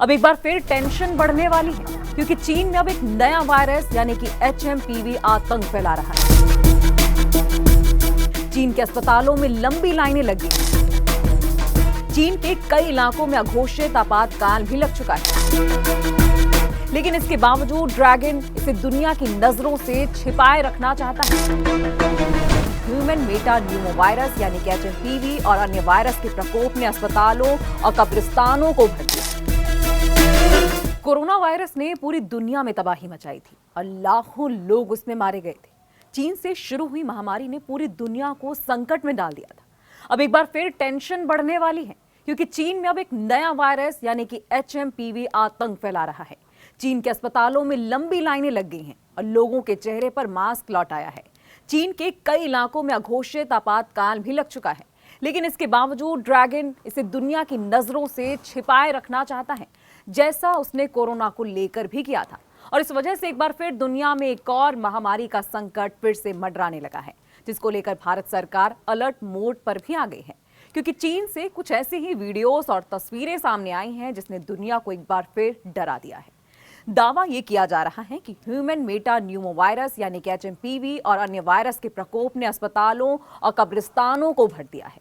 अब एक बार फिर टेंशन बढ़ने वाली है क्योंकि चीन में अब एक नया वायरस यानी कि HMPV आतंक फैला रहा है। चीन के अस्पतालों में लंबी लाइनें लगी। चीन के कई इलाकों में अघोषित आपातकाल भी लग चुका है, लेकिन इसके बावजूद ड्रैगन इसे दुनिया की नजरों से छिपाए रखना चाहता है। ह्यूमन मेटा न्यूमोवायरस यानी कि HMPV और अन्य वायरस के प्रकोप ने अस्पतालों और कब्रिस्तानों को भर दिया। कोरोना वायरस ने पूरी दुनिया में तबाही मचाई थी और लाखों लोग उसमें मारे गए थे। चीन से शुरू हुई महामारी ने पूरी दुनिया को संकट में डाल दिया था। अब एक बार फिर टेंशन बढ़ने वाली है क्योंकि चीन में अब एक नया वायरस यानी कि HMPV आतंक फैला रहा है। चीन के अस्पतालों में लंबी लाइनें लग गई हैं और लोगों के चेहरे पर मास्क लौट आया है। चीन के कई इलाकों में अघोषित आपातकाल भी लग चुका है, लेकिन इसके बावजूद ड्रैगन इसे दुनिया की नजरों से छिपाए रखना चाहता है, जैसा उसने कोरोना को लेकर भी किया था। और इस वजह से एक बार फिर दुनिया में एक और महामारी का संकट फिर से मंडराने लगा है, जिसको लेकर भारत सरकार अलर्ट मोड पर भी आ गई है क्योंकि चीन से कुछ ऐसी ही वीडियोस और तस्वीरें सामने आई हैं जिसने दुनिया को एक बार फिर डरा दिया है। दावा यह किया जा रहा है कि ह्यूमन मेटा न्यूमोवायरस यानी कि HMPV और अन्य वायरस के प्रकोप ने अस्पतालों और कब्रिस्तानों को भर दिया है।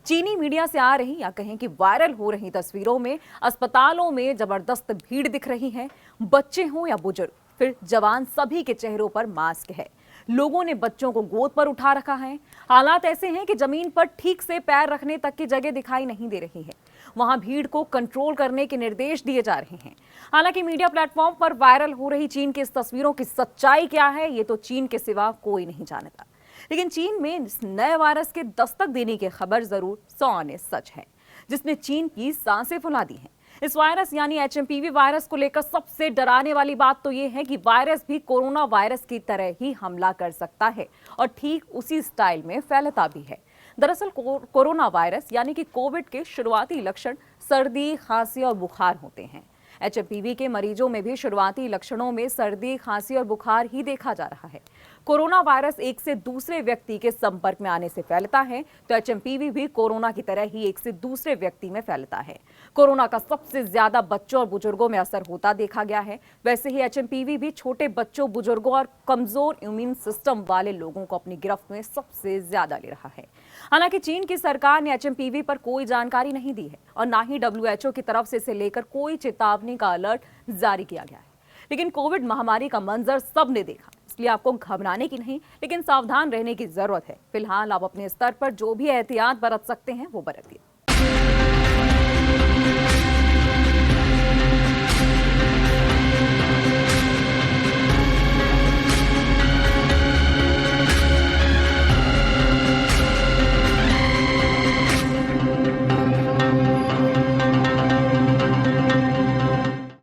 चीनी मीडिया से आ रही या कहें कि वायरल हो रही तस्वीरों में अस्पतालों में जबरदस्त भीड़ दिख रही है। बच्चे हों या बुजुर्ग, फिर जवान, सभी के चेहरों पर मास्क है। लोगों ने बच्चों को गोद पर उठा रखा है। हालात ऐसे हैं कि जमीन पर ठीक से पैर रखने तक की जगह दिखाई नहीं दे रही है। वहां भीड़ को कंट्रोल करने के निर्देश दिए जा रहे हैं। हालांकि मीडिया प्लेटफॉर्म पर वायरल हो रही चीन की इस तस्वीरों की सच्चाई क्या है, ये तो चीन के सिवा कोई नहीं जानता। लेकिन चीन में इस नए वायरस के दस्तक देने की खबर जरूर 100 आने सच है, जिसने चीन की सांसें फुला दी हैं। इस वायरस यानी HMPV वायरस को लेकर सबसे डराने वाली बात तो ये है कि वायरस भी कोरोना वायरस की तरह ही हमला कर सकता है और ठीक उसी स्टाइल में फैलता भी है। दरअसल कोरोना वायरस यानी कि कोविड के शुरुआती लक्षण सर्दी, खांसी और बुखार होते हैं। HMPV के मरीजों में भी शुरुआती लक्षणों में सर्दी, खांसी और बुखार ही देखा जा रहा है। कोरोना वायरस एक से दूसरे व्यक्ति के संपर्क में आने से फैलता है, तो HMPV भी कोरोना की तरह ही एक से दूसरे व्यक्ति में फैलता है। कोरोना का सबसे ज्यादा बच्चों और बुजुर्गों में असर होता देखा गया है। वैसे ही HMPV भी छोटे बच्चों, बुजुर्गों और कमजोर इम्यून सिस्टम वाले लोगों को अपनी गिरफ्त में सबसे ज्यादा ले रहा है। हालांकि चीन की सरकार ने HMPV पर कोई जानकारी नहीं दी है और ना ही WHO की तरफ से इसे लेकर कोई चेतावनी का अलर्ट जारी किया गया है। लेकिन कोविड महामारी का मंजर सबने देखा, इसलिए आपको घबराने की नहीं लेकिन सावधान रहने की जरूरत है। फिलहाल आप अपने स्तर पर जो भी एहतियात बरत सकते हैं वो बरतिए।